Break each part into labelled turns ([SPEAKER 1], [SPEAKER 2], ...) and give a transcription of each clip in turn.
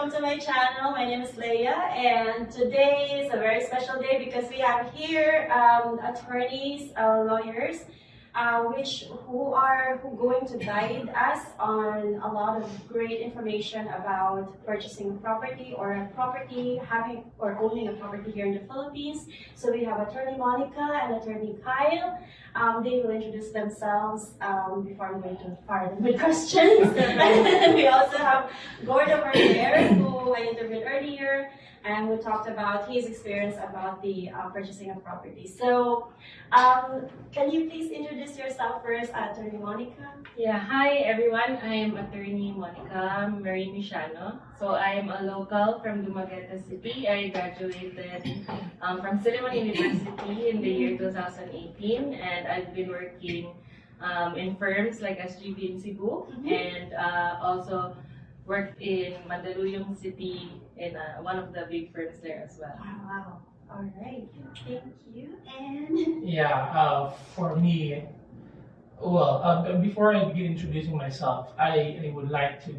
[SPEAKER 1] welcome to my channel. My name is Leah, and today is a very special day because we have here attorneys, lawyers, who are going to guide us on a lot of great information about purchasing a property or having or owning a property here in the Philippines. So we have attorney Monica and attorney Kyle. They will introduce themselves before I'm going to fire them with questions. And we also have Gordon over there, who I interviewed earlier, and we talked about his experience about the purchasing of property. So, can you please introduce yourself first, Attorney Monica?
[SPEAKER 2] Yeah, hi everyone. I am Attorney Monica Marries. So I am a local from Dumaguete City. I graduated from Silliman University in the year 2018, and I've been working in firms like SGV in Cebu, and also worked in Mandaluyong City in one of the big firms there as well.
[SPEAKER 1] Wow. All right. Thank you. And
[SPEAKER 3] yeah, for me, well, before I begin introducing myself, I would like to,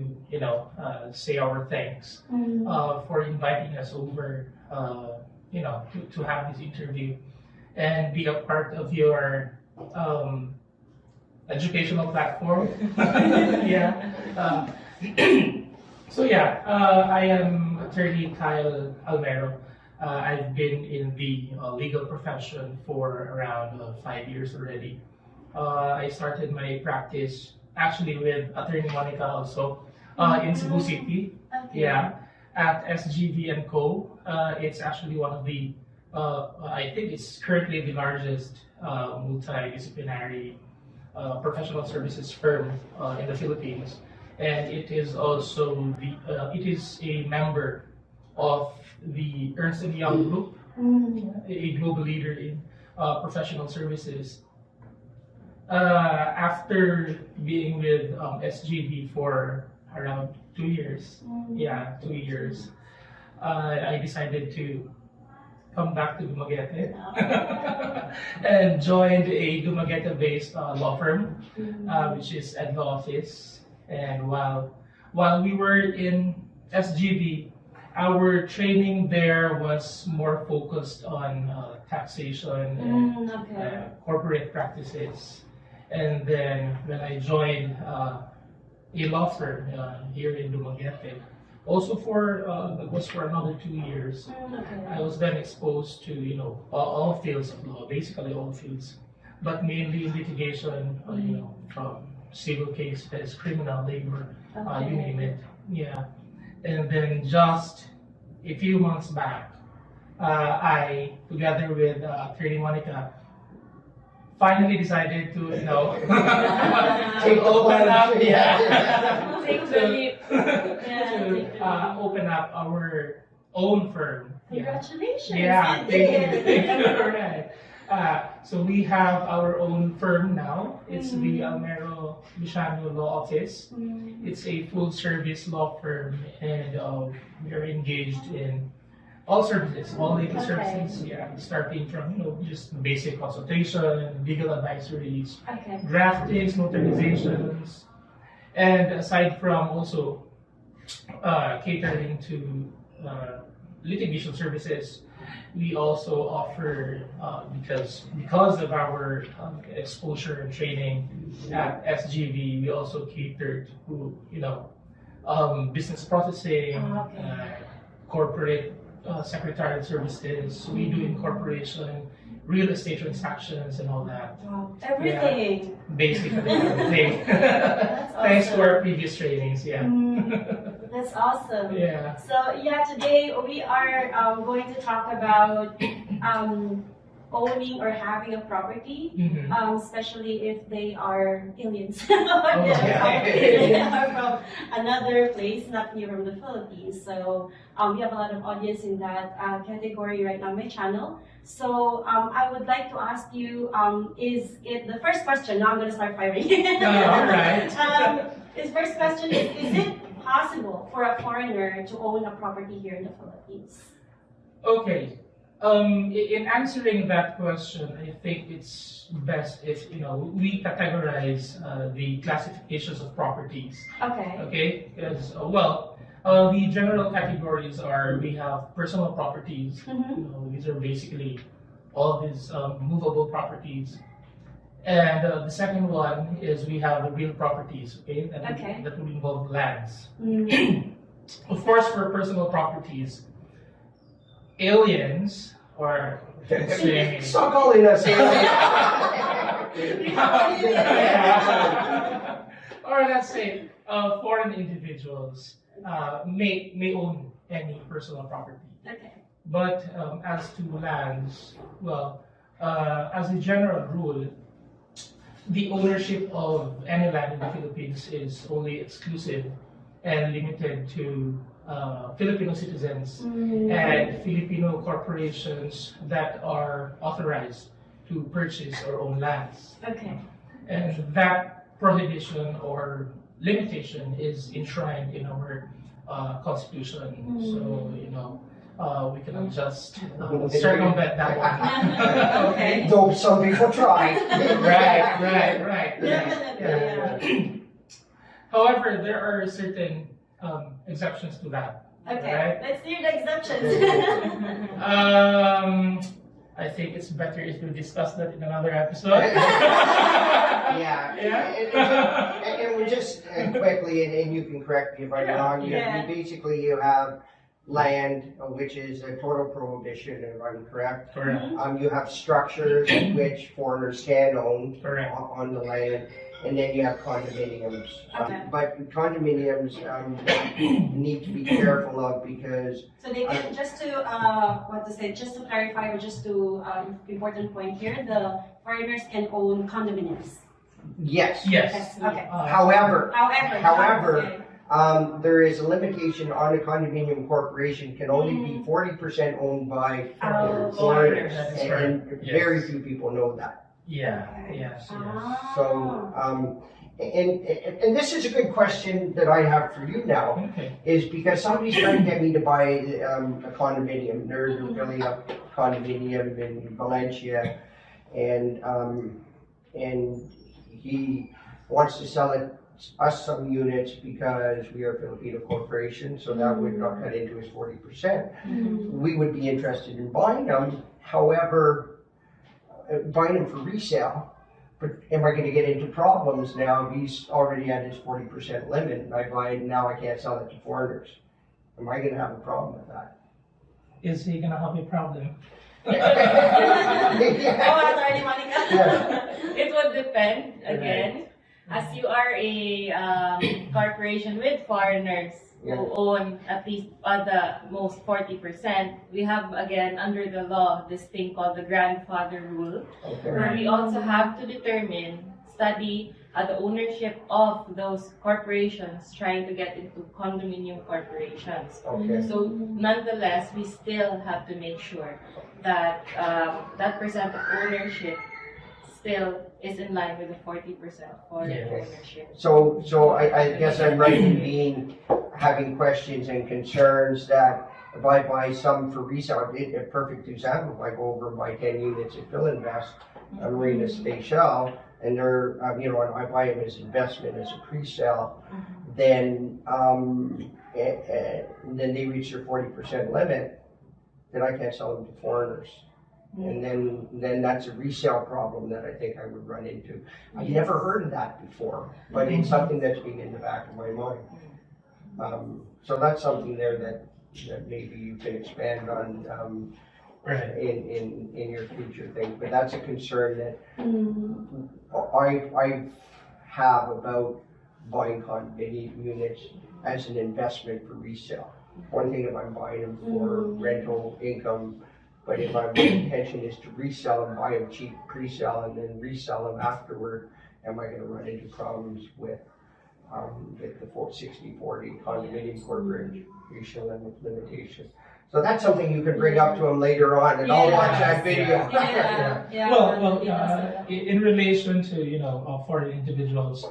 [SPEAKER 3] say our thanks for inviting us over, to have this interview and be a part of your educational platform. Yeah. So yeah, I am attorney Kyle Almero. I've been in the legal profession for around 5 years already. I started my practice actually with attorney Monica also in Cebu City.
[SPEAKER 1] okay.
[SPEAKER 3] Yeah, at SGV and Co. It's actually one of the, I think it's currently the largest multidisciplinary professional services firm in the Philippines, and it is also it is a member of the Ernst & Young Group, a global leader in professional services. After being with SGV for around 2 years, yeah, 2 years, I decided to come back to Dumaguete and joined a Dumaguete-based law firm, which is at the office. And while we were in SGV, our training there was more focused on taxation and corporate practices. And then when I joined a law firm here in Dumaguete, also that was for another 2 years. I was then exposed to all fields of law, basically all fields, but mainly litigation, from civil cases, criminal, labor, you name it. Yeah. And then just a few months back, I, together with attorney Monica, finally decided to, to open up, to open up our own firm.
[SPEAKER 1] Congratulations!
[SPEAKER 3] Yeah, thank you. All right. So we have our own firm now. It's the Almero Bishano Law Office. It's a full-service law firm, and we are engaged in all services, all legal services. Yeah, starting from just basic consultation, legal advisories, draftings, notarizations, and aside from also catering to litigation services, we also offer, because of our exposure and training at SGV, we also cater to business processing, corporate secretarial services. We do incorporation, real estate transactions, and all that.
[SPEAKER 1] Wow, everything.
[SPEAKER 3] Yeah, basically everything.
[SPEAKER 1] That's awesome.
[SPEAKER 3] Thanks to our previous trainings. Yeah.
[SPEAKER 1] That's awesome.
[SPEAKER 3] Yeah.
[SPEAKER 1] So yeah, today we are going to talk about owning or having a property, especially if they are aliens or they are from another place, not here from the Philippines. So we have a lot of audience in that category right now on my channel. So I would like to ask you, is it the first question? Now I'm going to start firing.
[SPEAKER 3] All right.
[SPEAKER 1] His first question is it possible for a foreigner to own a property here in the Philippines?
[SPEAKER 3] Okay. In answering that question, I think it's best if we categorize the classifications of properties.
[SPEAKER 1] Okay.
[SPEAKER 3] Okay, because The general categories are we have personal properties. These are basically all these movable properties. And the second one is we have the real properties, okay? That would involve lands. Of course, for personal properties, aliens, or let's say,
[SPEAKER 4] Stop calling us
[SPEAKER 3] or let's say foreign individuals may own any personal property.
[SPEAKER 1] Okay.
[SPEAKER 3] But as to lands, well, as a general rule, the ownership of any land in the Philippines is only exclusive and limited to Filipino citizens and Filipino corporations that are authorized to purchase or own lands.
[SPEAKER 1] Okay.
[SPEAKER 3] And that prohibition or limitation is enshrined in our constitution. So, we cannot just circumvent that one.
[SPEAKER 1] Okay.
[SPEAKER 4] Though some people try.
[SPEAKER 3] Right.
[SPEAKER 1] Definitely,
[SPEAKER 3] However, there are certain exceptions to that.
[SPEAKER 1] Okay,
[SPEAKER 3] Right?
[SPEAKER 1] let's hear the exceptions.
[SPEAKER 3] I think it's better if we discuss that in another episode.
[SPEAKER 4] Yeah. And we're just quickly, and you can correct me if I'm wrong. Basically, you have land, which is a total prohibition, if I'm correct.
[SPEAKER 3] Correct.
[SPEAKER 4] You have structures which foreigners can own
[SPEAKER 3] Correct.
[SPEAKER 4] on the land, and then you have condominiums.
[SPEAKER 1] Okay.
[SPEAKER 4] But condominiums need to be careful of because
[SPEAKER 1] So they can, just to clarify, or just to important point here, the foreigners can own condominiums.
[SPEAKER 4] yes.
[SPEAKER 3] Yes.
[SPEAKER 1] Okay.
[SPEAKER 4] However,
[SPEAKER 1] Okay.
[SPEAKER 4] there is a limitation on a condominium corporation can only be 40% owned by foreigners.
[SPEAKER 1] foreigners.
[SPEAKER 3] That is
[SPEAKER 4] And
[SPEAKER 3] correct.
[SPEAKER 4] very
[SPEAKER 3] Yes.
[SPEAKER 4] few people know that.
[SPEAKER 3] Yeah.
[SPEAKER 1] Okay.
[SPEAKER 3] Yes.
[SPEAKER 4] So, and this is a good question that I have for you now,
[SPEAKER 3] Okay.
[SPEAKER 4] is because somebody's trying to get me to buy a condominium. They're building a condominium in Valencia, and he wants to sell us some units because we are a Filipino corporation, so that would not cut into his 40%. We would be interested in buying them. However, buying them for resale, but am I going to get into problems now? He's already at his 40% limit, and I buy it, now I can't sell it to foreigners. Am I going to have a problem with that?
[SPEAKER 3] Is he gonna have a problem?
[SPEAKER 1] Attorney Monica.
[SPEAKER 2] It would depend again. As you are a corporation with foreigners who own at least the most 40%, we have again under the law this thing called the grandfather rule, where we also have to study the ownership of those corporations trying to get into condominium corporations. So nonetheless, we still have to make sure that that percent of ownership still is in line with the 40% foreign ownership.
[SPEAKER 4] So I guess I'm right in having questions and concerns that if I buy some for resale, a perfect example, if I go over my 10 units at Philinvest, Marina Spatial, and they're, and I buy them as investment, as a pre-sale, then they reach their 40% limit, then I can't sell them to foreigners. And then that's a resale problem that I think I would run into. I've never heard of that before, but it's something that's been in the back of my mind. So that's something there that maybe you can expand on in your future thing. But that's a concern that I have about buying condominium units as an investment for resale. One thing if I'm buying them for rental income, but if my intention is to resell them, buy them cheap, pre-sell, and then resell them afterward, am I going to run into problems with the 60/40 condominium corporation limitation? So that's something you can bring up to them later on, and I'll watch that video.
[SPEAKER 3] In relation to foreign individuals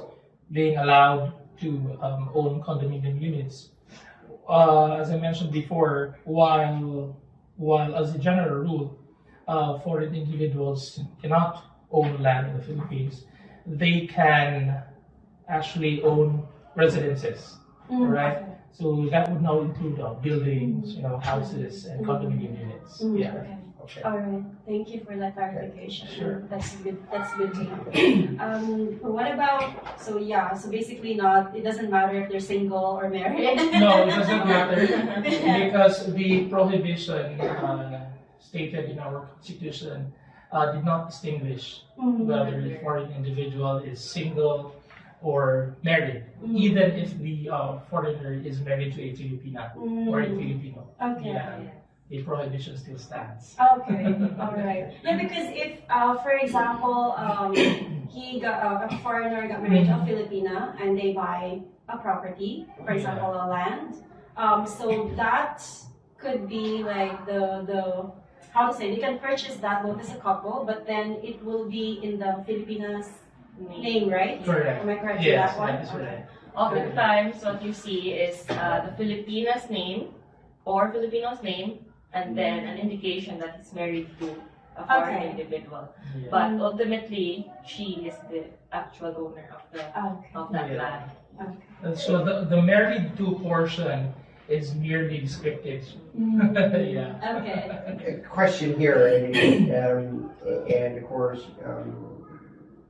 [SPEAKER 3] being allowed to own condominium units, as I mentioned before, while as a general rule, foreign individuals cannot own land in the Philippines, they can actually own residences, right? So that would now include buildings, houses and condominium units. Yeah.
[SPEAKER 1] Okay.
[SPEAKER 4] Okay.
[SPEAKER 1] All right. Thank you for that clarification.
[SPEAKER 3] Sure.
[SPEAKER 1] That's good. That's good to know. What about? So yeah. So basically, not. It doesn't matter if they're single or married.
[SPEAKER 3] No, it doesn't matter because the prohibition stated in our constitution did not distinguish whether the foreign individual is single or married, even if the foreigner is married to a Filipina or a Filipino.
[SPEAKER 1] Okay.
[SPEAKER 3] Yeah, the prohibition still stands.
[SPEAKER 1] Okay, all right. Yeah, because if, for example, a foreigner got married to a Filipina and they buy a property, for example, a land, so that could be like the how to say, they can purchase that both as a couple, but then it will be in the Filipina's name, right?
[SPEAKER 3] Correct.
[SPEAKER 1] Am I correct with
[SPEAKER 3] Yes,
[SPEAKER 1] that one?
[SPEAKER 3] that is right.
[SPEAKER 2] Oftentimes, what you see is the Filipina's name or Filipino's name, and then an indication that he's married to a foreign
[SPEAKER 1] Okay.
[SPEAKER 2] individual.
[SPEAKER 3] Yeah.
[SPEAKER 2] But ultimately, she is the actual owner of that
[SPEAKER 3] Yeah.
[SPEAKER 2] land.
[SPEAKER 1] Okay.
[SPEAKER 3] And so the married to portion is merely descriptive. Yeah.
[SPEAKER 1] Okay.
[SPEAKER 4] A question here, and of course,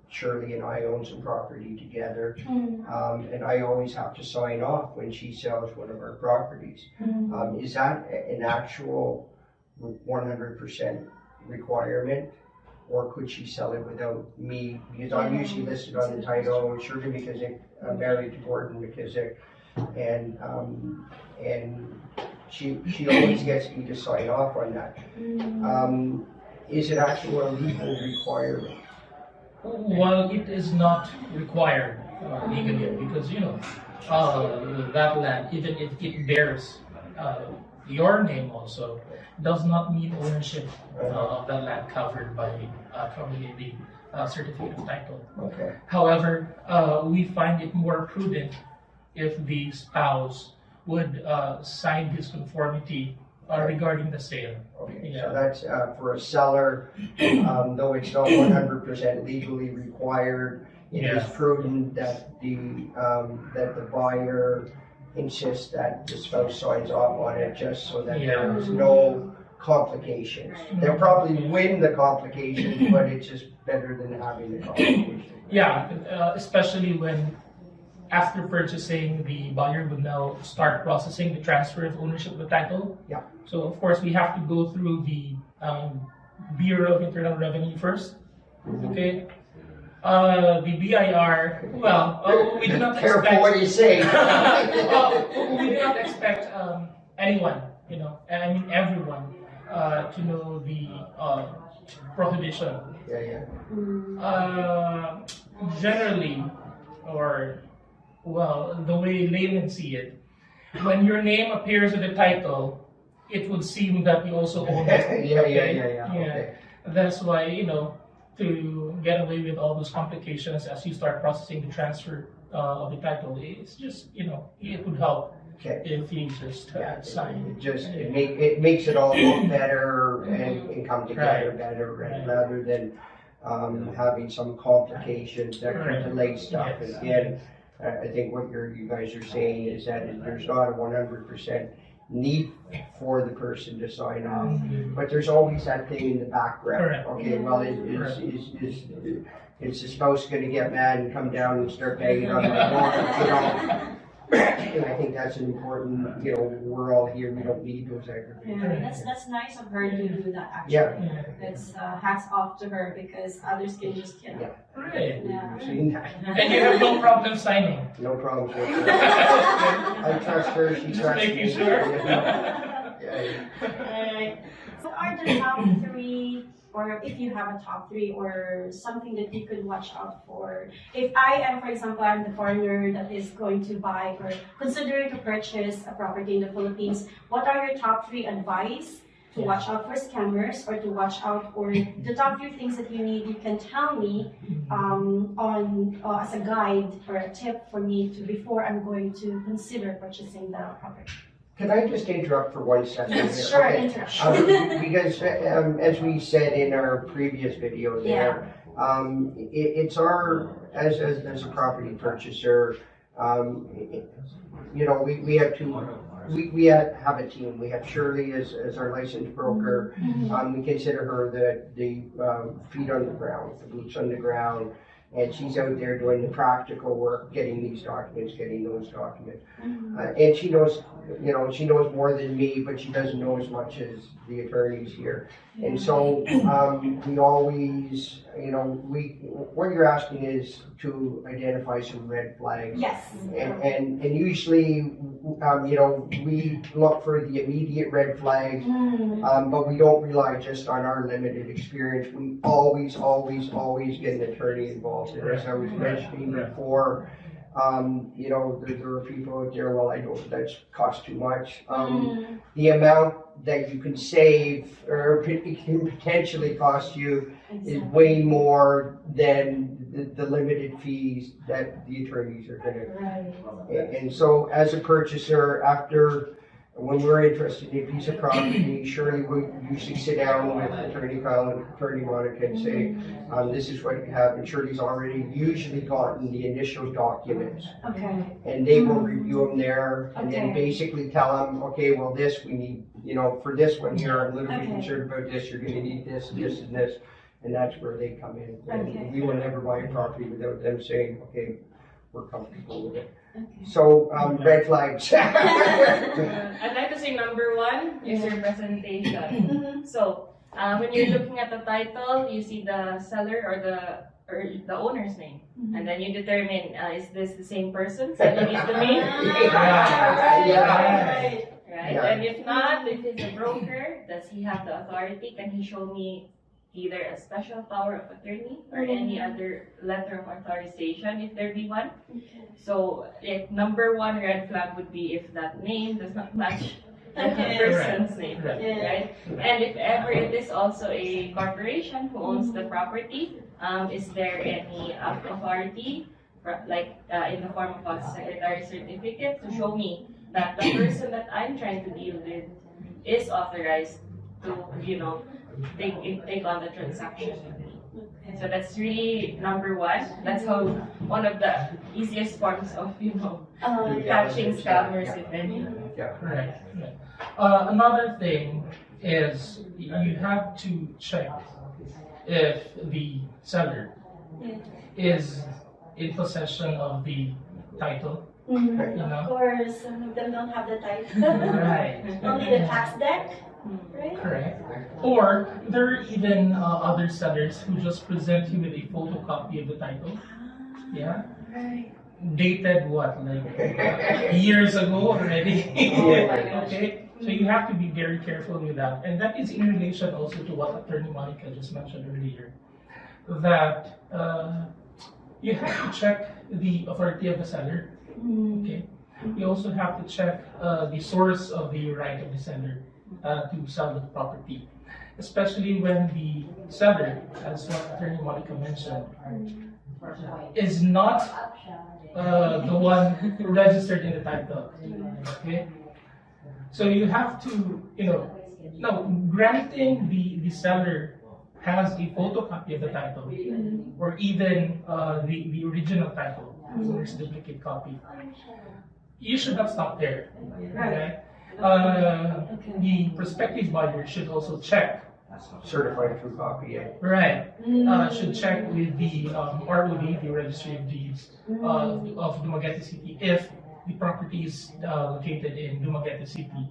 [SPEAKER 4] Shirley and I own some property together, and I always have to sign off when she sells one of our properties. Is that an actual 100% requirement, or could she sell it without me? Because I'm usually listed on the title, Shirley McKissick, I'm married to Gordon McKissick, and she always gets me to sign off on that. Is it actually a legal requirement?
[SPEAKER 3] Well, it is not required legally because that land, even if it bears your name also, does not mean ownership of that land covered by the certificate of title.
[SPEAKER 4] Okay.
[SPEAKER 3] However, we find it more prudent if the spouse would sign his conformity regarding the sale.
[SPEAKER 4] Okay,
[SPEAKER 3] Yeah.
[SPEAKER 4] so that's for a seller, though it's not 100% legally required, it is
[SPEAKER 3] Yeah.
[SPEAKER 4] prudent that the buyer insists that the spouse signs off on it just so that
[SPEAKER 3] Yeah.
[SPEAKER 4] there's no complications. They'll probably win the complications, but it's just better than having the complications.
[SPEAKER 3] Yeah, especially when after purchasing, the buyer would now start processing the transfer of ownership of the title.
[SPEAKER 4] Yeah.
[SPEAKER 3] So of course we have to go through the Bureau of Internal Revenue first. Okay. The BIR. Well, we do not
[SPEAKER 4] Careful
[SPEAKER 3] expect.
[SPEAKER 4] what you say.
[SPEAKER 3] We do not expect anyone, I mean everyone, to know the prohibition.
[SPEAKER 4] Yeah.
[SPEAKER 3] Generally, the way laymen see it, when your name appears in the title, it would seem that you also own it.
[SPEAKER 4] Yeah.
[SPEAKER 3] Yeah.
[SPEAKER 4] Okay.
[SPEAKER 3] That's why, to get away with all those complications as you start processing the transfer of the title, it's just, it would help
[SPEAKER 4] Okay.
[SPEAKER 3] if you just sign.
[SPEAKER 4] It makes it all look better and come together
[SPEAKER 3] Right.
[SPEAKER 4] better,
[SPEAKER 3] Right.
[SPEAKER 4] rather than having some complications that could
[SPEAKER 3] Right.
[SPEAKER 4] delay stuff.
[SPEAKER 3] Yes.
[SPEAKER 4] And again, I think what you guys are saying is that there's not a 100% need for the person to sign off, but there's always that thing in the background.
[SPEAKER 3] Correct.
[SPEAKER 4] Okay, well, is the spouse going to get mad and come down and start banging on my door? And I think that's an important, we're all here, we don't need those aggravations.
[SPEAKER 1] Yeah, that's nice of her to do that actually.
[SPEAKER 4] Yeah.
[SPEAKER 1] It's hats off to her because others can just
[SPEAKER 3] Right.
[SPEAKER 1] Yeah.
[SPEAKER 4] Seen that.
[SPEAKER 3] And you have no problem signing.
[SPEAKER 4] No problems with that. I trust her, she
[SPEAKER 3] Just
[SPEAKER 4] trusts me.
[SPEAKER 3] making sure.
[SPEAKER 4] Yeah.
[SPEAKER 1] Alright. So are the top three, or if you have a top three or something that you could watch out for? If I am, for example, I'm the foreigner that is going to buy or considering to purchase a property in the Philippines, what are your top three advice to watch out for scammers, or to watch out for the top three things that you can tell me on as a guide or a tip for me to before I'm going to consider purchasing the property?
[SPEAKER 4] Can I just interrupt for 1 second here?
[SPEAKER 1] Sure,
[SPEAKER 4] Okay.
[SPEAKER 1] interrupt.
[SPEAKER 4] Because as we said in our previous video there, it's our, as a property purchaser, You know, we have we have a team. We have Shirley as our licensed broker. We consider her the feet on the ground, the boots on the ground, and she's out there doing the practical work, getting these documents, getting those documents. And she knows, you know, she knows more than me, but she doesn't know as much as the attorneys here. And so we always, you know, what you're asking is to identify some red flags.
[SPEAKER 1] Yes.
[SPEAKER 4] And usually, you know, we look for the immediate red flag, but we don't rely just on our limited experience. We always get an attorney involved. And as I was mentioning before, you know, there are people out there, well, I know that's cost too much. The amount that you can save or can potentially cost you is way more than the limited fees that the attorneys are going to. And so as a purchaser, when we're interested in a piece of property, surely we usually sit down with Attorney Kyle and Attorney Monica and say, this is what you have. And Shirley's already usually gotten the initial documents.
[SPEAKER 1] Okay.
[SPEAKER 4] And they will review them there and then basically tell them, okay, well, this we need, you know, for this one here, I'm a little bit concerned about this, you're going to need this, this, and this. And that's where they come in. And we will never buy a property without them saying, okay, we're comfortable with it. So, red flags.
[SPEAKER 2] I'd like to say number one is your presentation. So, when you're looking at the title, you see the seller or the owner's name, and then you determine is this the same person selling it to me? Right. And if not, if it's a broker, does he have the authority? Can he show me either a special power of attorney or any other letter of authorization if there be one? So, number one red flag would be if that name does not match the person's name, right? And if ever it is also a corporation who owns the property, is there any authority, like in the form of a secretary certificate, to show me that the person that I'm trying to deal with is authorized to, you know, take on the transaction. So that's really number one. That's how one of the easiest forms of, you know, catching scammers, if any.
[SPEAKER 3] Right. Another thing is you have to check if the seller is in possession of the title. You know?
[SPEAKER 1] Or some of them don't have the title.
[SPEAKER 3] Right.
[SPEAKER 1] Only the tax deck. Right?
[SPEAKER 3] Correct. Or there are even other sellers who just present you with a photocopy of the title. Yeah.
[SPEAKER 1] Right.
[SPEAKER 3] Dated what, like years ago already. Okay. So you have to be very careful with that, and that is in relation also to what Attorney Monica just mentioned earlier, that you have to check the authority of the seller. Okay. You also have to check the source of the right of the seller to sell the property, especially when the seller, as what Attorney Monica mentioned, is not the one registered in the title. Okay, so you have to, you know, now granting the seller has a photocopy of the title, or even the original title, owner's duplicate copy. You should not stop there. Okay? The prospective buyer should also check.
[SPEAKER 4] Certified true copy,
[SPEAKER 3] Right. Should check with the ROD, the Registry of Deeds of Dumaguete City, if the property is located in Dumaguete City,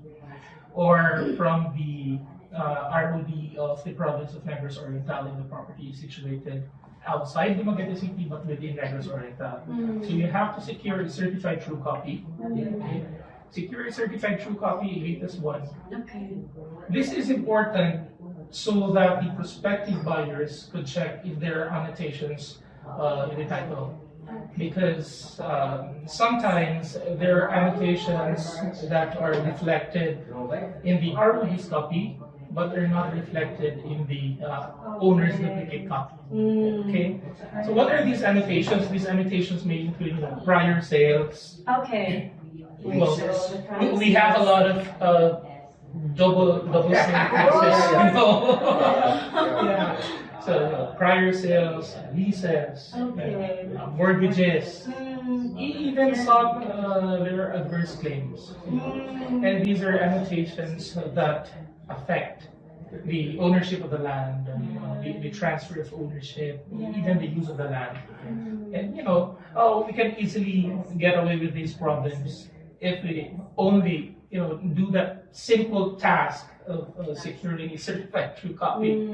[SPEAKER 3] or from the ROD of the province of Negros Oriental if the property is situated outside Dumaguete City but within Negros Oriental. So you have to secure a certified true copy. Okay? Secure a certified true copy, latest one.
[SPEAKER 1] Okay.
[SPEAKER 3] This is important so that the prospective buyers could check if there are annotations in the title. Because sometimes there are annotations that are reflected in the ROD's copy, but are not reflected in the owner's duplicate copy. Okay? So what are these annotations? These annotations may include prior sales.
[SPEAKER 1] Okay.
[SPEAKER 3] Well, we have a lot of double taxes, you know. Yeah. So prior sales, leases, mortgages, even even some there are adverse claims, and these are annotations that affect the ownership of the land, the transfer of ownership, even the use of the land. And we can easily get away with these problems if we only do that simple task of securing a certified true copy.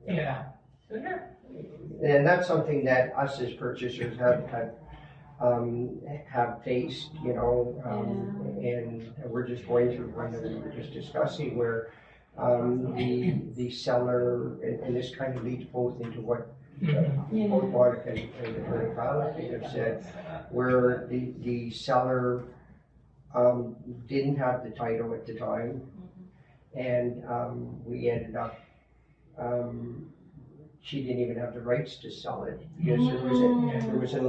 [SPEAKER 3] Yeah.
[SPEAKER 4] And that's something that us as purchasers have faced, and we're just going through one that we were just discussing where the seller, and this kind of leads both into what both Monica and Attorney Kyle have said, where the seller didn't have the title at the time, and we ended up she didn't even have the rights to sell it because there was an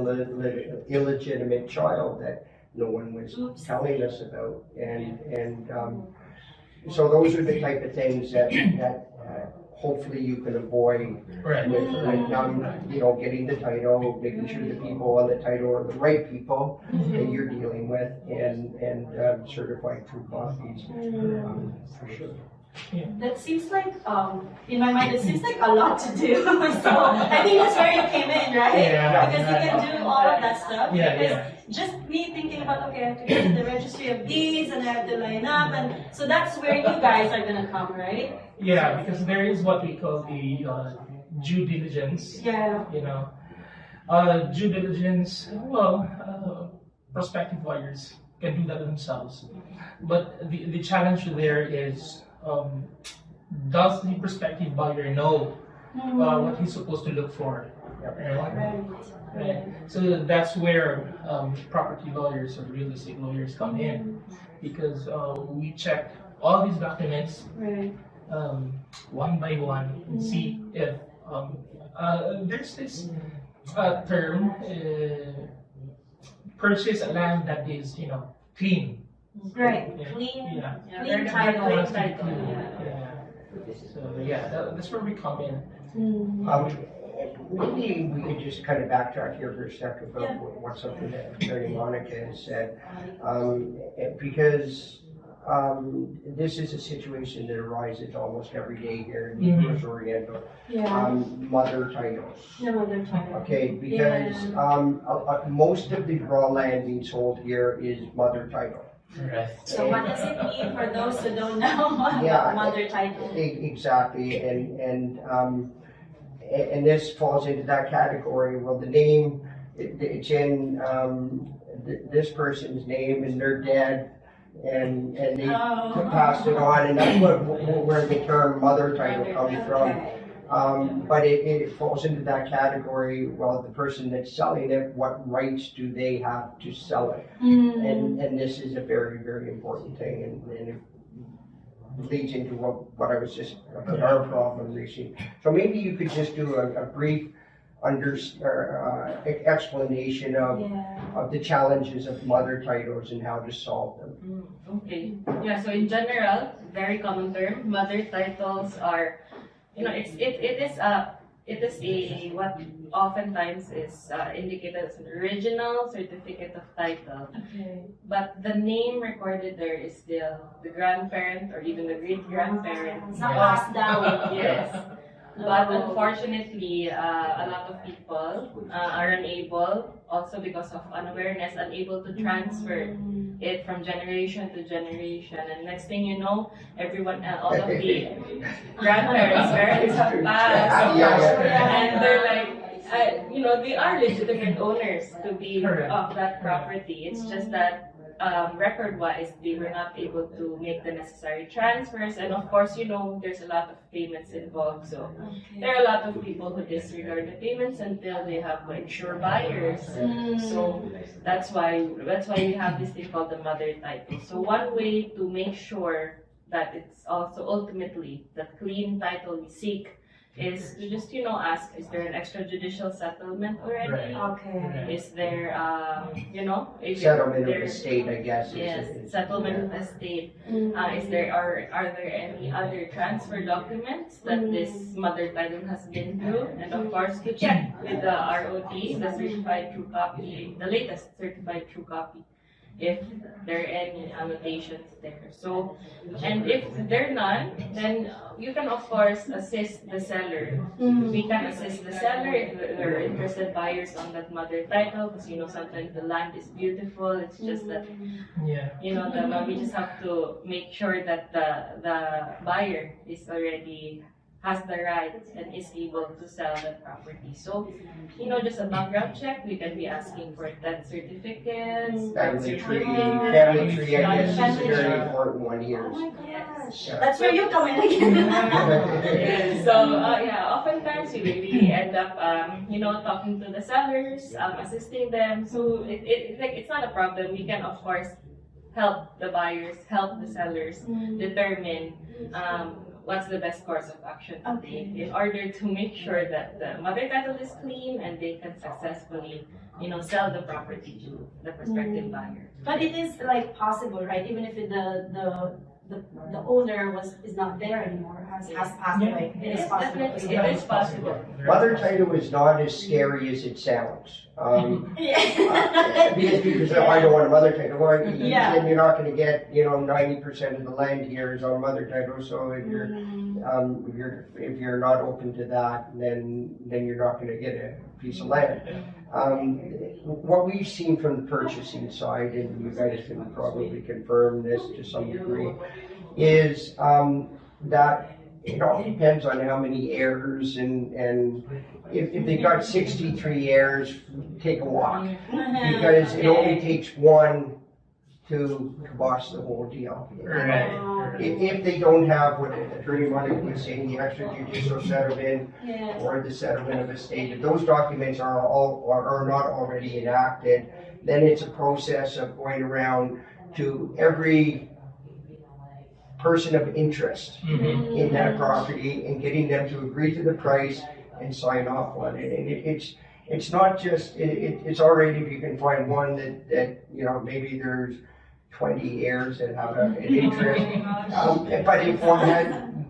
[SPEAKER 4] illegitimate child that no one was telling us about, and so those are the type of things that hopefully you can avoid with getting the title, making sure the people on the title are the right people that you're dealing with, and certified true copies for sure.
[SPEAKER 1] Yeah. That seems like, in my mind, it seems like a lot to do. So I think that's where you came in, right?
[SPEAKER 3] Yeah,
[SPEAKER 1] because you can do all of that stuff.
[SPEAKER 3] Yeah,
[SPEAKER 1] because just me thinking about, okay, I have to go to the registry of deeds and I have to line up, and so that's where you guys are gonna come, right?
[SPEAKER 3] Yeah, because there is what we call the due diligence.
[SPEAKER 1] Yeah.
[SPEAKER 3] Due diligence. Prospective buyers can do that themselves, but the challenge there is. Does the prospective buyer know what he's supposed to look for? Right. So that's where property lawyers or real estate lawyers come in, because we check all these documents one by one and see if there's this term, purchase a land that is clean.
[SPEAKER 1] Right, clean title.
[SPEAKER 3] So that's where we come in.
[SPEAKER 4] Maybe we could just kind of backtrack here for a second about what's something that Attorney Monica has said, because this is a situation that arises almost every day here in North Oriental. Mother titles.
[SPEAKER 1] Mother title.
[SPEAKER 4] Okay, because most of the raw land being sold here is mother title.
[SPEAKER 3] Right.
[SPEAKER 1] So what does it mean for those who don't know mother title?
[SPEAKER 4] Exactly, and this falls into that category. Well, the name, it's in this person's name, and they're dead, and they passed it on, and that's where the term mother title comes from. But it falls into that category. Well, the person that's selling it, what rights do they have to sell it? And this is a very, very important thing, and it leads into what I was just about our problem recently. So maybe you could just do a brief explanation of the challenges of mother titles and how to solve them.
[SPEAKER 2] Okay. Yeah. So in general, very common term, mother titles are. It is a what oftentimes is indicated as an original certificate of title.
[SPEAKER 1] Okay.
[SPEAKER 2] But the name recorded there is still the grandparent or even the great grandparent.
[SPEAKER 1] It's not passed down.
[SPEAKER 2] Yes. But unfortunately, a lot of people are unable, also because of unawareness, unable to transfer it from generation to generation. And next thing you know, everyone, all of the parents have passed. And they're like, they are legitimate owners to be of that property. It's just that record-wise, they were not able to make the necessary transfers, and of course, there's a lot of payments involved. So there are a lot of people who disregard the payments until they have sure buyers. So that's why we have this thing called the mother title. So one way to make sure that it's also ultimately the clean title we seek is to just, ask, is there an extrajudicial settlement already?
[SPEAKER 3] Right.
[SPEAKER 1] Okay.
[SPEAKER 2] Is there, if
[SPEAKER 4] Settlement of
[SPEAKER 2] there-
[SPEAKER 4] estate, I guess.
[SPEAKER 2] Yes, settlement of estate.
[SPEAKER 1] Mm.
[SPEAKER 2] Are there any other transfer documents that this mother title has been through? And of course, to check with the ROT, the certified true copy, the latest certified true copy, if there are any annotations there. So, and if there are none, then you can of course assist the seller. We can assist the seller if there are interested buyers on that mother title, because sometimes the land is beautiful. It's just that
[SPEAKER 3] Yeah.
[SPEAKER 2] we just have to make sure that the buyer is already has the right and is able to sell the property. So, just a background check, we can be asking for death certificates,
[SPEAKER 4] Family tree,
[SPEAKER 1] Ah.
[SPEAKER 4] family tree, I guess is a
[SPEAKER 1] Family
[SPEAKER 4] very
[SPEAKER 1] tree.
[SPEAKER 4] important one here.
[SPEAKER 1] Oh my gosh.
[SPEAKER 4] Yeah.
[SPEAKER 1] That's where you come in again.
[SPEAKER 2] Yeah, so oftentimes we really end up, talking to the sellers, assisting them. So it's not a problem. We can of course help the buyers, help the sellers determine what's the best course of action to take in order to make sure that the mother title is clean and they can successfully, sell the property to the prospective buyer.
[SPEAKER 1] But it is like possible, right? Even if the owner is not there anymore, has passed away. It is
[SPEAKER 2] Yes,
[SPEAKER 1] possible.
[SPEAKER 2] definitely, it is possible.
[SPEAKER 4] Mother title is not as scary as it sounds.
[SPEAKER 1] Yeah.
[SPEAKER 4] Because I don't want a mother title, well,
[SPEAKER 1] Yeah.
[SPEAKER 4] then you're not gonna get, 90% of the land here is on mother title, so if you're not open to that, then you're not gonna get a piece of land. What we've seen from the purchasing side, and you guys can probably confirm this to some degree, is, that it all depends on how many heirs and if they got 63 heirs, take a walk. Because it only takes one to kibosh the whole deal.
[SPEAKER 3] Right.
[SPEAKER 4] If they don't have what Attorney Monica was saying, the extrajudicial settlement
[SPEAKER 1] Yeah.
[SPEAKER 4] or the settlement of estate, if those documents are not already enacted, then it's a process of going around to every person of interest in that property and getting them to agree to the price and sign off on it. And it's not just, it's already, if you can find one that maybe there's 20 heirs that have an interest. But if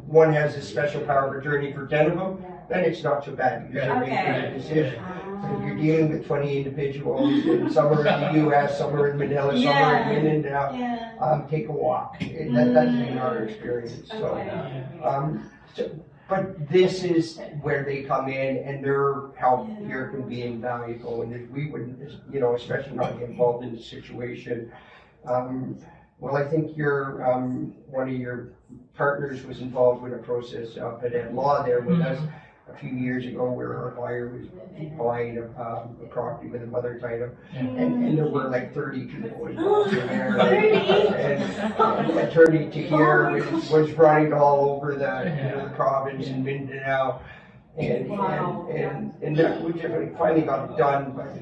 [SPEAKER 4] one has a special power of attorney for 10 of them, then it's not so bad. You gotta make a decision. But if you're dealing with 20 individuals, and some are in the US, some are in Manila, some are in Mindanao,
[SPEAKER 1] Yeah.
[SPEAKER 4] take a walk. That's been our experience. But this is where they come in, and their help here can be invaluable. And if we wouldn't, especially not get involved in the situation. Well, I think one of your partners was involved with a process up at law there with us a few years ago, where our buyer was buying a property with a mother title, and there were like 30 people involved in there.
[SPEAKER 1] 30?
[SPEAKER 4] And Attorney Tahir was running all over the province in Mindanao. And that we just finally got it done, but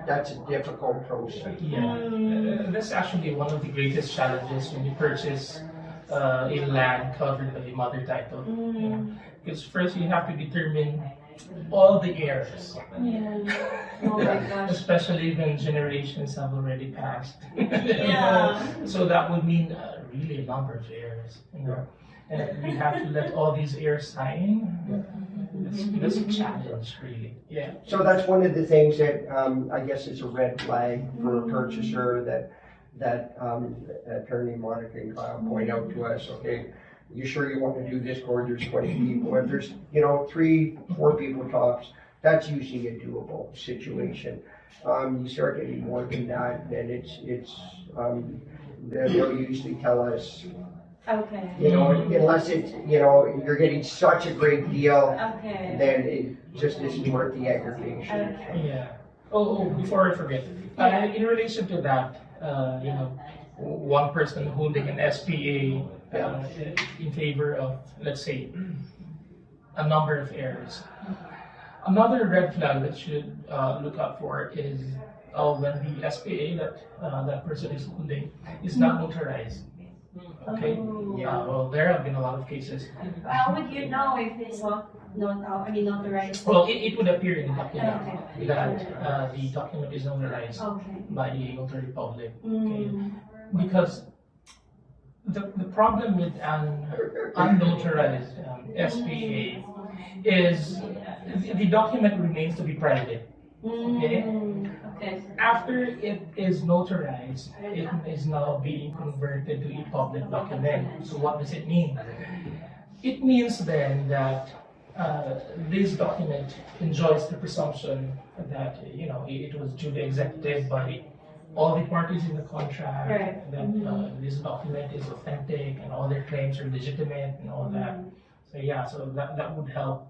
[SPEAKER 4] that's a difficult process.
[SPEAKER 3] Yeah, that's actually one of the greatest challenges when you purchase a land covered by the mother title. Because first you have to determine all the heirs.
[SPEAKER 1] Yeah. Oh my gosh.
[SPEAKER 3] Especially when generations have already passed.
[SPEAKER 1] Yeah.
[SPEAKER 3] So that would mean really a number of heirs. And we have to let all these heirs sign. That's a challenge, really. Yeah.
[SPEAKER 4] So that's one of the things that I guess is a red flag for a purchaser that Attorney Monica and Kyle point out to us. Okay, you sure you want to do this court? There's 20 people. If there's 3, 4 people tops, that's usually a doable situation. You start getting more than that, then they'll usually tell us.
[SPEAKER 1] Okay.
[SPEAKER 4] Unless it's, you're getting such a great deal,
[SPEAKER 1] Okay.
[SPEAKER 4] then it just isn't worth the aggravation.
[SPEAKER 1] Okay.
[SPEAKER 3] Yeah. Oh, before I forget, in relation to that, one person holding an SPA in favor of, let's say, a number of heirs. Another red flag that you should look out for is when the SPA that person is holding is not notarized. Okay.
[SPEAKER 1] Oh.
[SPEAKER 3] Well, there have been a lot of cases.
[SPEAKER 1] How would you know if it's notarized?
[SPEAKER 3] Well, it would appear in the document
[SPEAKER 1] Okay.
[SPEAKER 3] that the document is notarized
[SPEAKER 1] Okay.
[SPEAKER 3] by the notary public.
[SPEAKER 1] Mm.
[SPEAKER 3] Because the problem with an unnotarized SPA is the document remains to be private. Okay?
[SPEAKER 1] Okay.
[SPEAKER 3] After it is notarized, it is now being converted to a public document. So what does it mean? It means then that this document enjoys the presumption that it was duly executed by all the parties in the contract,
[SPEAKER 1] Correct.
[SPEAKER 3] that this document is authentic and all their claims are legitimate and all that. So that would help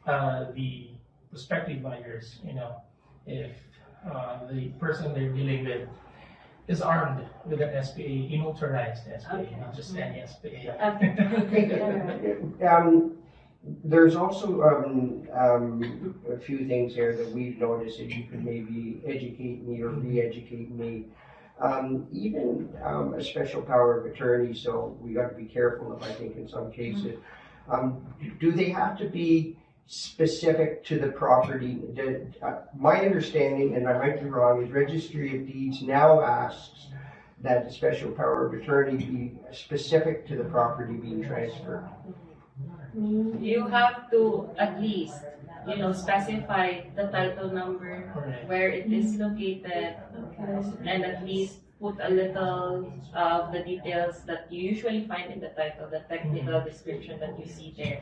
[SPEAKER 3] the prospective buyers, if the person they're dealing with is armed with an SPA, a notarized SPA,
[SPEAKER 1] Okay.
[SPEAKER 3] not just any SPA.
[SPEAKER 1] Okay.
[SPEAKER 4] There's also a few things here that we've noticed that you could maybe educate me or re-educate me. Even a special power of attorney, so we got to be careful of, I think, in some cases. Do they have to be specific to the property? My understanding, and I might be wrong, is Registry of Deeds now asks that the special power of attorney be specific to the property being transferred.
[SPEAKER 2] You have to at least, specify the title number,
[SPEAKER 3] Correct.
[SPEAKER 2] where it is located, and at least put a little of the details that you usually find in the title, the technical description that you see there.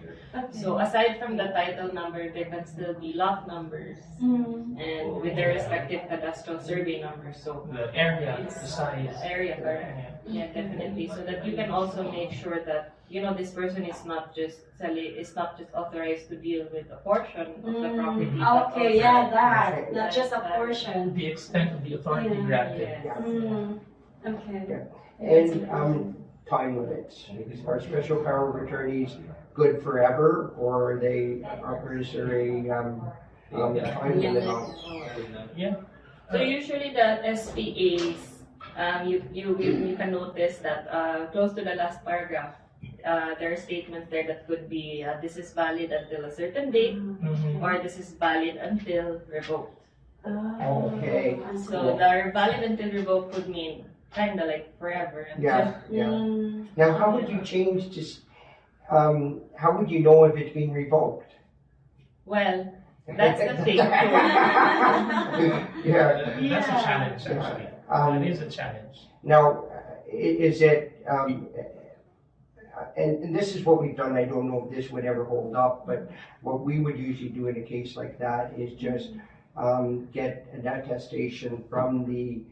[SPEAKER 2] So aside from the title number, there can still be lot numbers and with their respective cadastral survey numbers. So
[SPEAKER 3] The area, the size.
[SPEAKER 2] area, correct? Yeah, definitely. So that you can also make sure that this person is not just authorized to deal with a portion of the property. but
[SPEAKER 1] Okay,
[SPEAKER 2] also-
[SPEAKER 1] yeah, that. Not just a portion.
[SPEAKER 3] The extent of the authority
[SPEAKER 1] Yeah.
[SPEAKER 3] granted.
[SPEAKER 2] Yes.
[SPEAKER 1] Okay.
[SPEAKER 4] And time limits. Are special power of attorneys good forever, or is there a time limit on?
[SPEAKER 3] Yeah.
[SPEAKER 2] So usually the SPAs, you can notice that close to the last paragraph, there are statements there that could be this is valid until a certain date,
[SPEAKER 3] Mhm.
[SPEAKER 2] or this is valid until revoked.
[SPEAKER 4] Okay.
[SPEAKER 2] So the valid until revoked would mean kind of like forever.
[SPEAKER 4] Yeah. Now, how would you change this? How would you know if it's been revoked?
[SPEAKER 2] Well, that's the thing.
[SPEAKER 4] Yeah.
[SPEAKER 3] That's a challenge, actually. It is a challenge.
[SPEAKER 4] Now, is it, and this is what we've done, I don't know if this would ever hold up, but what we would usually do in a case like that is just get an attestation from the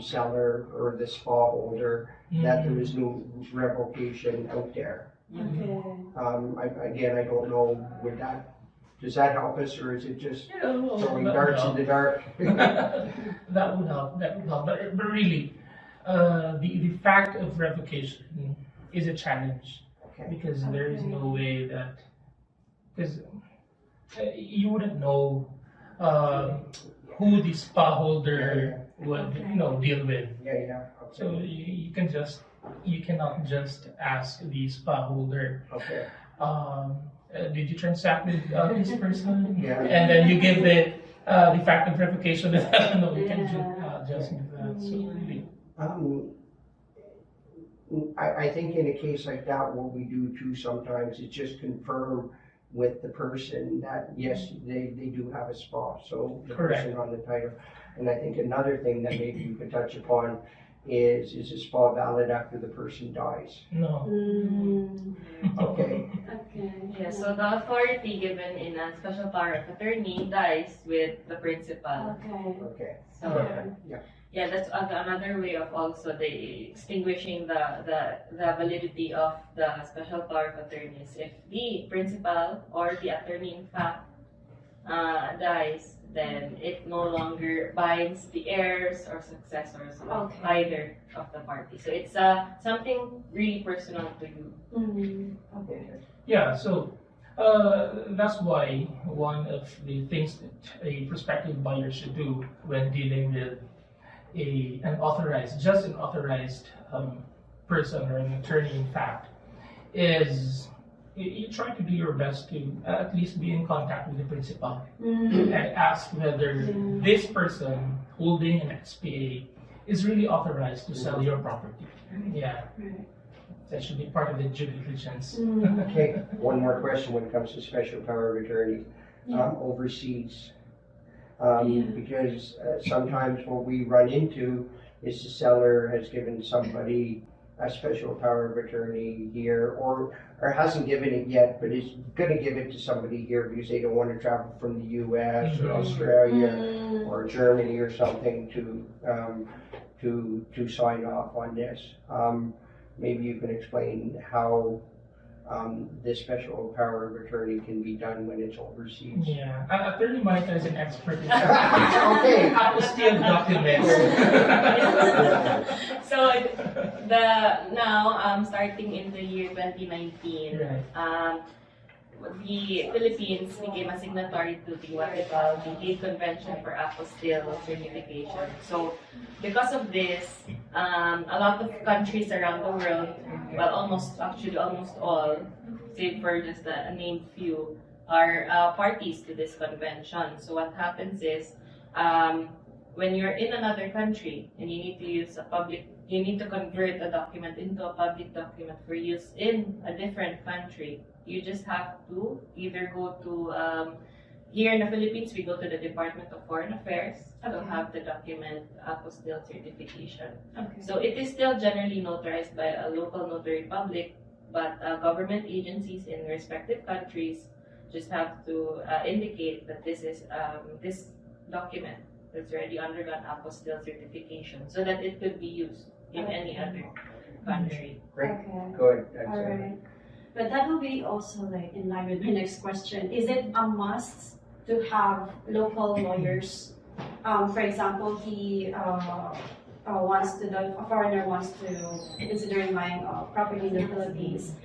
[SPEAKER 4] seller or the spa holder that there is no revocation out there. Again, I don't know, does that help us, or is it just throwing darts in the dark?
[SPEAKER 3] That would help. But really, the fact of revocation is a challenge, because there is no way that, because you wouldn't know who the spa holder would deal with.
[SPEAKER 4] Yeah.
[SPEAKER 3] So you cannot just ask the spa holder,
[SPEAKER 4] Okay.
[SPEAKER 3] did you transact with this person?
[SPEAKER 4] Yeah.
[SPEAKER 3] And then you give the fact of revocation. No, you can just do that. So really,
[SPEAKER 4] I think in a case like that, what we do too sometimes is just confirm with the person that yes, they do have a spa, so the
[SPEAKER 3] Correct.
[SPEAKER 4] person on the title. And I think another thing that maybe you could touch upon is a spa valid after the person dies?
[SPEAKER 3] no.
[SPEAKER 4] Okay.
[SPEAKER 2] Yeah, so the authority given in a special power of attorney dies with the principal.
[SPEAKER 4] Okay.
[SPEAKER 2] So
[SPEAKER 4] Yeah.
[SPEAKER 2] yeah, that's another way of also extinguishing the validity of the special power of attorneys. If the principal or the attorney in fact dies, then it no longer binds the heirs or successors of either of the parties. So it's something really personal to you.
[SPEAKER 3] Yeah, so that's why one of the things that a prospective buyer should do when dealing with an authorized person or an attorney, in fact, is you try to do your best to at least be in contact with the principal and ask whether this person holding an XPA is really authorized to sell your property. Yeah. That should be part of the due diligence.
[SPEAKER 4] Okay, one more question when it comes to special power of attorney overseas. Because sometimes what we run into is the seller has given somebody a special power of attorney here, or hasn't given it yet, but is going to give it to somebody here because they don't want to travel from the U.S. or Australia or Germany or something to sign off on this. Maybe you can explain how this special power of attorney can be done when it's overseas.
[SPEAKER 3] Yeah, Attorney Monica is an expert in
[SPEAKER 4] Okay.
[SPEAKER 3] apostille documents.
[SPEAKER 2] So now starting in the year 2019, the Philippines became a signatory to the what they call the Hague Convention for Apostille Certification. So because of this, a lot of countries around the world, well, almost all, save for just a named few, are parties to this convention. So what happens is, when you're in another country and you need to use you need to convert a document into a public document for use in a different country, you just have to either go to, here in the Philippines, we go to the Department of Foreign Affairs to have the document apostille certification. So it is still generally notarized by a local notary public, but government agencies in respective countries just have to indicate that this is this document that's already undergone apostille certification so that it could be used in any other country.
[SPEAKER 4] Great,
[SPEAKER 1] Okay.
[SPEAKER 4] good.
[SPEAKER 1] All right. But that will be also like in line with my next question. Is it a must to have local lawyers? For example, he a foreigner wants to considering buying property in the Philippines.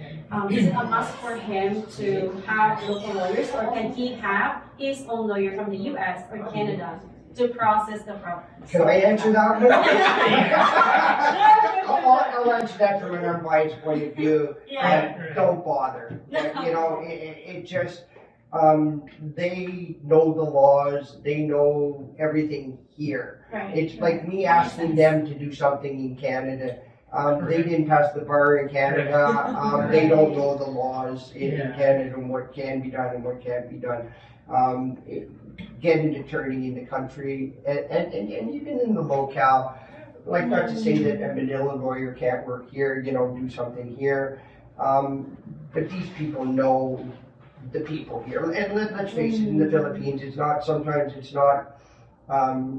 [SPEAKER 1] Is it a must for him to have local lawyers, or can he have his own lawyer from the U.S. or Canada to process the property?
[SPEAKER 4] Can I answer that one? I'll answer that from an unbiased point of view. Don't bother. You know, it just, they know the laws, they know everything here.
[SPEAKER 1] Right.
[SPEAKER 4] It's like me asking them to do something in Canada. They didn't pass the bar in Canada. They don't know the laws in Canada and what can be done and what can't be done. Get an attorney in the country and even in the locale. Like, not to say that a Manila lawyer can't work here, you know, do something here. But these people know the people here. And let's face it, in the Philippines, sometimes it's not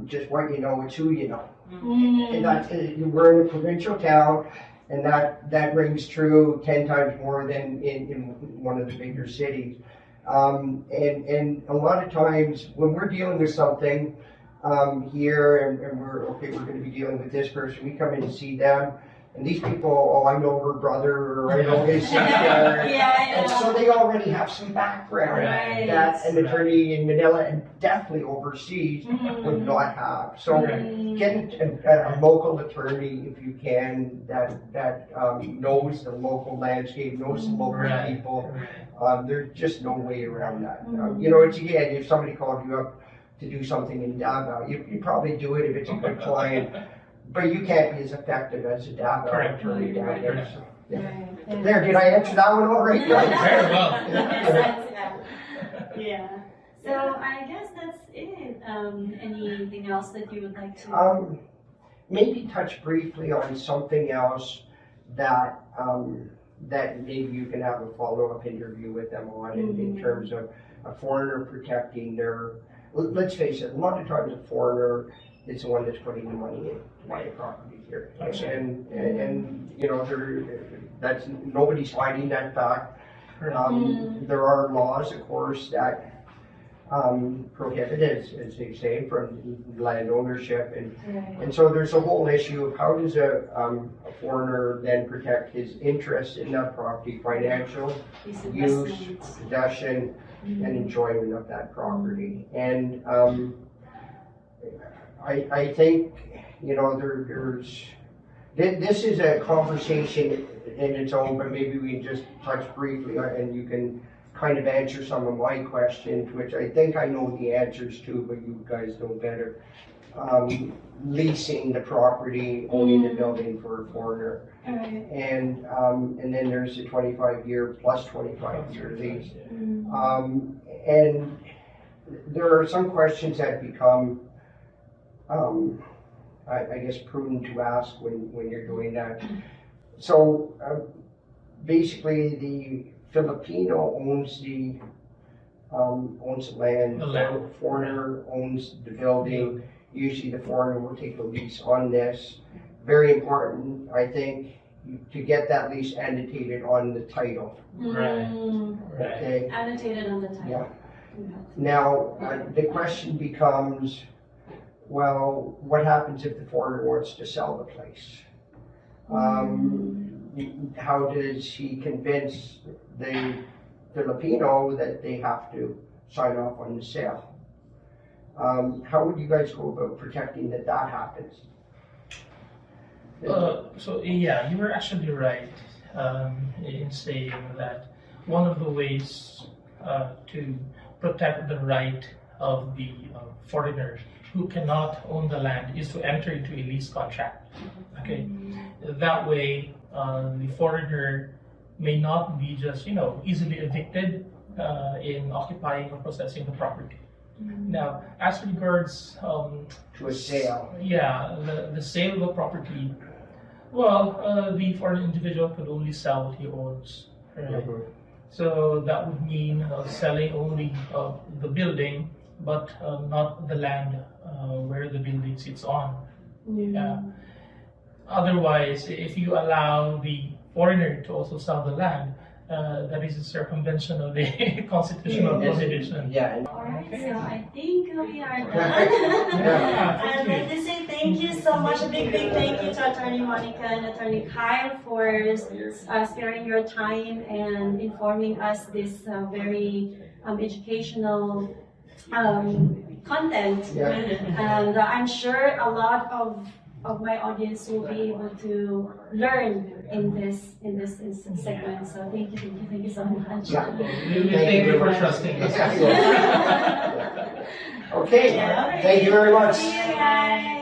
[SPEAKER 4] just what you know, it's who you know. And we're in a provincial town, and that rings true 10 times more than in one of the bigger cities. And a lot of times when we're dealing with something here and we're going to be dealing with this person, we come in and see them, and these people, I know her brother, or I know his sister. And so they already have some background that an attorney in Manila and definitely overseas would not have. So get a local attorney if you can that knows the local landscape, knows the local people. There's just no way around that. You know, it's again, if somebody called you up to do something in Davao, you probably do it if it's a good client, but you can't be as effective as a Davao attorney down there. So, There, did I answer that one all right?
[SPEAKER 3] Very well.
[SPEAKER 1] Yeah. So I guess that's it. Anything else that you would like to?
[SPEAKER 4] Maybe touch briefly on something else that that maybe you can have a follow-up interview with them on in terms of a foreigner protecting their. Let's face it, a lot of times a foreigner is the one that's putting the money in to buy a property here, and you know, that's nobody's hiding that fact. There are laws, of course, that prohibit, as they say, from land ownership, and so there's a whole issue of how does a foreigner then protect his interest in that property, financial use, possession, and enjoyment of that property. And I think, you know, This is a conversation in its own, but maybe we can just touch briefly and you can kind of answer some of my questions, which I think I know the answers to, but you guys know better. Leasing the property, owning the building for a foreigner.
[SPEAKER 1] Alright.
[SPEAKER 4] And then there's a 25-year plus 25-year lease. And there are some questions that become, I guess, prudent to ask when you're doing that. So basically, the Filipino owns the land.
[SPEAKER 3] The land.
[SPEAKER 4] The foreigner owns the building. Usually, the foreigner will take a lease on this. Very important, I think, to get that lease annotated on the title.
[SPEAKER 3] Right. Right.
[SPEAKER 4] Okay.
[SPEAKER 1] Annotated on the title.
[SPEAKER 4] Yeah. Now, the question becomes, well, what happens if the foreigner wants to sell the place? How does he convince the Filipino that they have to sign off on the sale? How would you guys go about protecting that happens?
[SPEAKER 3] So yeah, you were actually right in saying that one of the ways to protect the right of the foreigner who cannot own the land is to enter into a lease contract. Okay, that way the foreigner may not be just easily evicted in occupying or possessing the property. Now, as regards
[SPEAKER 4] To a sale.
[SPEAKER 3] yeah, the sale of the property, well, the foreign individual could only sell what he owns, right? So that would mean selling only the building, but not the land where the building sits on. Otherwise, if you allow the foreigner to also sell the land, that is a circumvention of the constitutional prohibition.
[SPEAKER 4] Yeah.
[SPEAKER 1] Alright, so I think we are done.
[SPEAKER 3] Yeah,
[SPEAKER 1] I'd like to say thank you so much. A big thank you to Attorney Monica and Attorney Kyle for sparing your time and informing us this very educational content.
[SPEAKER 4] Yeah.
[SPEAKER 1] And I'm sure a lot of my audience will be able to learn in this segment. So thank you so much.
[SPEAKER 4] Yeah.
[SPEAKER 3] Thank you for trusting us.
[SPEAKER 4] Okay,
[SPEAKER 1] Yeah.
[SPEAKER 4] thank you very much.
[SPEAKER 1] See you guys.